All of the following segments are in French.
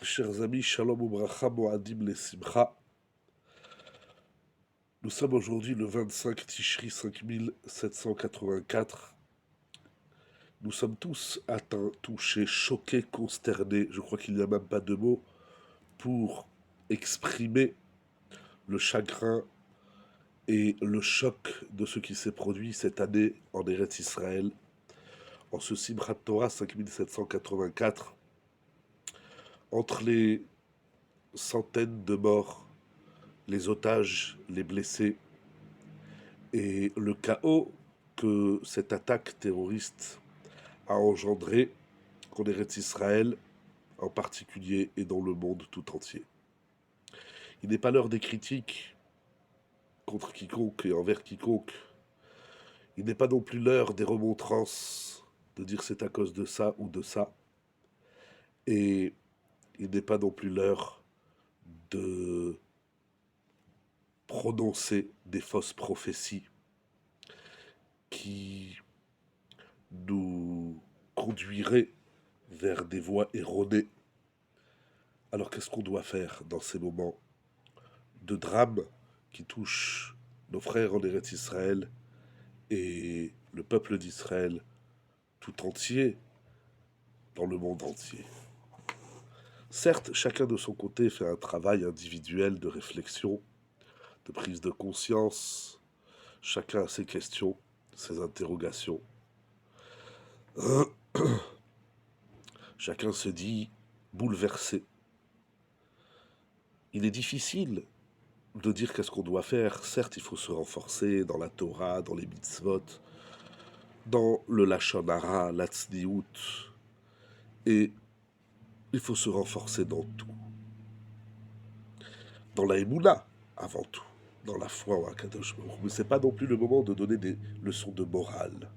Chers amis, Shalom Ubracha Moadim les Simcha. Nous sommes aujourd'hui le 25 Tishri 5784. Nous sommes tous atteints, touchés, choqués, consternés. Je crois qu'il n'y a même pas de mots pour exprimer le chagrin et le choc de ce qui s'est produit cette année en Eretz Israël, en ce Simchat Torah 5784, entre les centaines de morts, les otages, les blessés, et le chaos que cette attaque terroriste a engendré en Eretz Israël en particulier et dans le monde tout entier. Il n'est pas l'heure des critiques contre quiconque et envers quiconque. Il n'est pas non plus l'heure des remontrances, de dire c'est à cause de ça ou de ça. Et il n'est pas non plus l'heure de prononcer des fausses prophéties qui nous conduiraient vers des voies erronées. Alors qu'est-ce qu'on doit faire dans ces moments de drame qui touchent nos frères en Eretz Israël et le peuple d'Israël tout entier, dans le monde entier? Certes, chacun de son côté fait un travail individuel de réflexion, de prise de conscience. Chacun a ses questions, ses interrogations. Chacun se dit bouleversé. Il est difficile de dire qu'est-ce qu'on doit faire. Certes, il faut se renforcer dans la Torah, dans les mitzvot, dans le Lashon Hara, la Tzniut, et il faut se renforcer dans tout. Dans la Emouna, avant tout, dans la foi en Akadosh Baruch Hu. Mais ce n'est pas non plus le moment de donner des leçons de morale.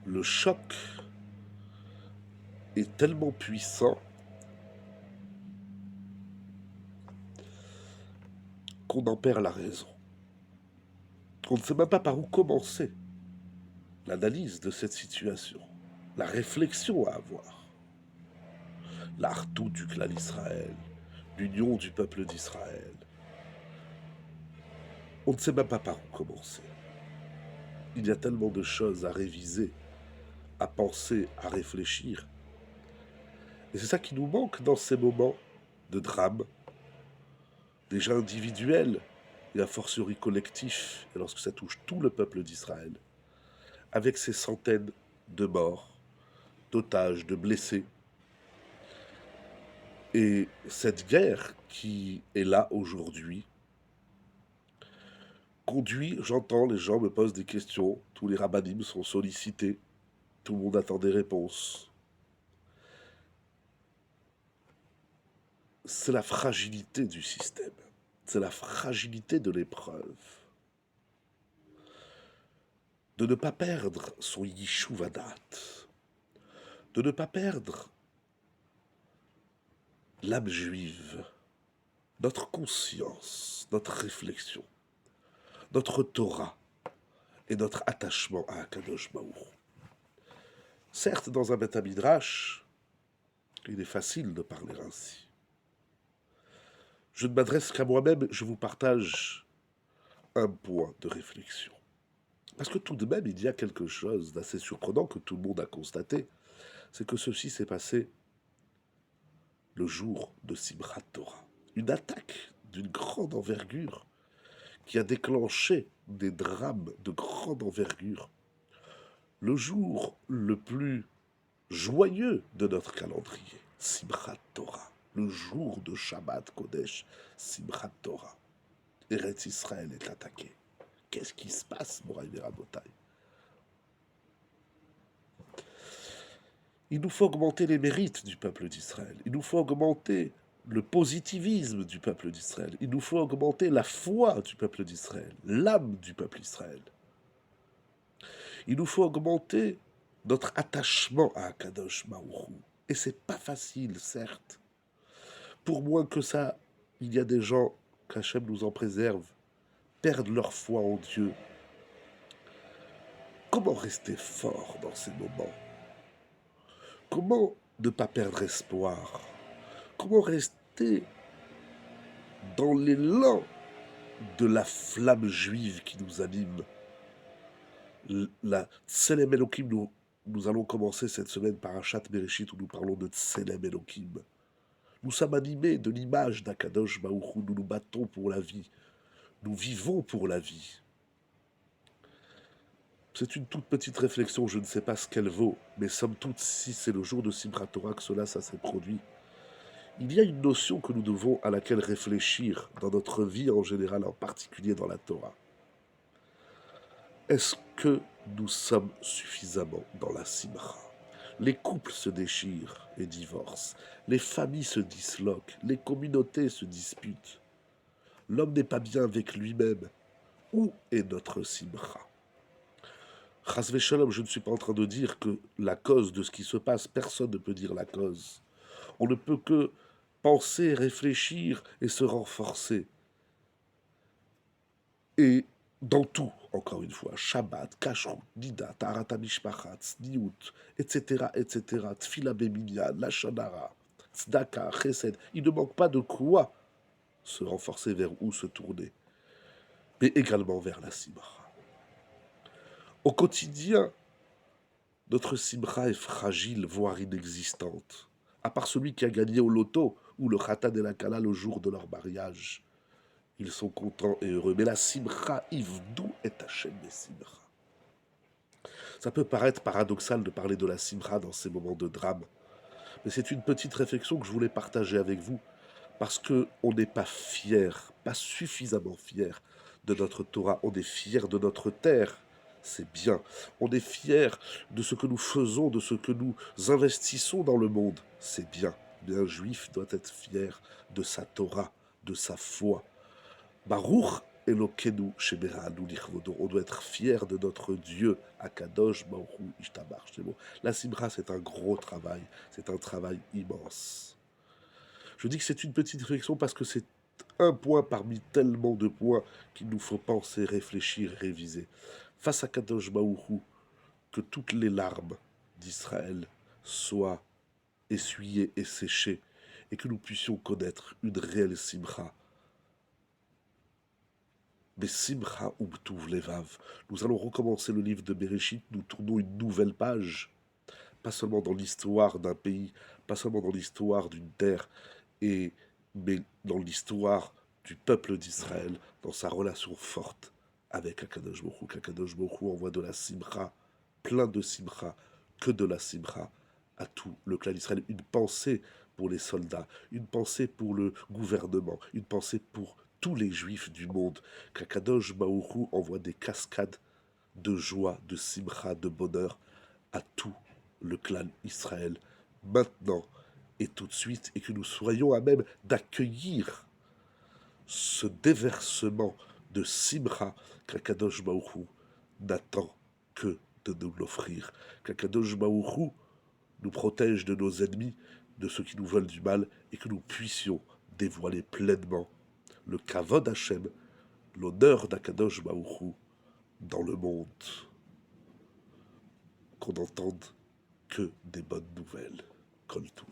Le choc est tellement puissant qu'on en perd la raison. On ne sait même pas par où commencer l'analyse de cette situation, la réflexion à avoir. L'artout du clan d'Israël, l'union du peuple d'Israël. On ne sait même pas par où commencer. Il y a tellement de choses à réviser, à penser, à réfléchir. Et c'est ça qui nous manque dans ces moments de drame, déjà individuels, et a fortiori collectifs, et lorsque ça touche tout le peuple d'Israël, avec ces centaines de morts, d'otages, de blessés. Et cette guerre qui est là aujourd'hui conduit, j'entends, les gens me posent des questions, tous les rabbinim sont sollicités, tout le monde attend des réponses. C'est la fragilité du système, c'est la fragilité de l'épreuve. De ne pas perdre son yishuvadat, de ne pas perdre l'âme juive, notre conscience, notre réflexion, notre Torah et notre attachement à Akadosh Baruch Hu. Certes, dans un Beth Midrash, il est facile de parler ainsi. Je ne m'adresse qu'à moi-même, je vous partage un point de réflexion. Parce que tout de même, il y a quelque chose d'assez surprenant que tout le monde a constaté, c'est que ceci s'est passé le jour de Simchat Torah. Une attaque d'une grande envergure qui a déclenché des drames de grande envergure. Le jour le plus joyeux de notre calendrier, Simchat Torah, le jour de Shabbat Kodesh, Simchat Torah. Eretz Israël est attaqué. Qu'est-ce qui se passe, Moraï Rabotai? Il nous faut augmenter les mérites du peuple d'Israël. Il nous faut augmenter le positivisme du peuple d'Israël. Il nous faut augmenter la foi du peuple d'Israël, l'âme du peuple d'Israël. Il nous faut augmenter notre attachement à Akadosh Baruch Hu. Et c'est pas facile, certes. Pour moins que ça, il y a des gens, qu'Hachem nous en préserve, perdent leur foi en Dieu. Comment rester fort dans ces moments? Comment ne pas perdre espoir? comment rester dans l'élan de la flamme juive qui nous anime. La Tselem Elohim, nous allons commencer cette semaine par un chat Bereshit où nous parlons de Tselem Elohim. Nous sommes animés de l'image d'Akadosh Baruch Hu, nous nous battons pour la vie, nous vivons pour la vie. C'est une toute petite réflexion, je ne sais pas ce qu'elle vaut, mais somme toute, si c'est le jour de Simchat Torah que cela, ça s'est produit, il y a une notion que nous devons à laquelle réfléchir dans notre vie en général, en particulier dans la Torah. Est-ce que nous sommes suffisamment dans la simcha? Les couples se déchirent et divorcent, les familles se disloquent, les communautés se disputent. L'homme n'est pas bien avec lui-même. Où est notre simcha? Chas v'shalom, je ne suis pas en train de dire que la cause de ce qui se passe, personne ne peut dire la cause. On ne peut que penser, réfléchir et se renforcer. Et dans tout, encore une fois, Shabbat, Kashrut, Nida, Taharat HaMishpacha, Tzniut, etc., etc., Tfila Beminyan, Lashon Hara, Tzedaka, Chesed, il ne manque pas de quoi se renforcer, vers où se tourner, mais également vers la Simcha. Au quotidien, notre Simcha est fragile, voire inexistante, à part celui qui a gagné au loto, ou le Khatan et la Kala le jour de leur mariage. Ils sont contents et heureux. Mais la simcha, Ivdou est Hachem des simcha. Ça peut paraître paradoxal de parler de la simcha dans ces moments de drame, mais c'est une petite réflexion que je voulais partager avec vous, parce qu'on n'est pas fier, pas suffisamment fier de notre Torah. On est fier de notre terre, c'est bien. On est fier de ce que nous faisons, de ce que nous investissons dans le monde, c'est bien. Mais un juif doit être fier de sa Torah, de sa foi. Baruch Elokeinu Shebera'anu Lichvodo. On doit être fier de notre Dieu, Akadosh Baruch Hu Ishtabar Shemo. La simcha, c'est un gros travail, c'est un travail immense. Je dis que c'est une petite réflexion parce que c'est un point parmi tellement de points qu'il nous faut penser, réfléchir, réviser. Face à Kadosh Baruch Hu, que toutes les larmes d'Israël soient essuyées et séchées, et que nous puissions connaître une réelle simcha. Mais simcha ubtuv levav. Nous allons recommencer le livre de Bereshit, nous tournons une nouvelle page, pas seulement dans l'histoire d'un pays, pas seulement dans l'histoire d'une terre, mais dans l'histoire du peuple d'Israël, dans sa relation forte avec Akadosh Baruch Hu, qu'Akadosh Baruch Hu envoie de la simcha, plein de simcha, que de la simcha à tout le clan d'Israël. Une pensée pour les soldats, une pensée pour le gouvernement, une pensée pour tous les juifs du monde, qu'Akadosh Baruch Hu envoie des cascades de joie, de simcha, de bonheur à tout le clan Israël, maintenant et tout de suite, et que nous soyons à même d'accueillir ce déversement de simcha qu'Akadosh Baruch Hu n'attend que de nous l'offrir, qu'Akadosh Baruch Hu nous protège de nos ennemis, de ceux qui nous veulent du mal, et que nous puissions dévoiler pleinement le Kavod Hashem, l'honneur d'Akadosh Baruch Hu dans le monde. Qu'on n'entende que des bonnes nouvelles. Kol Touv.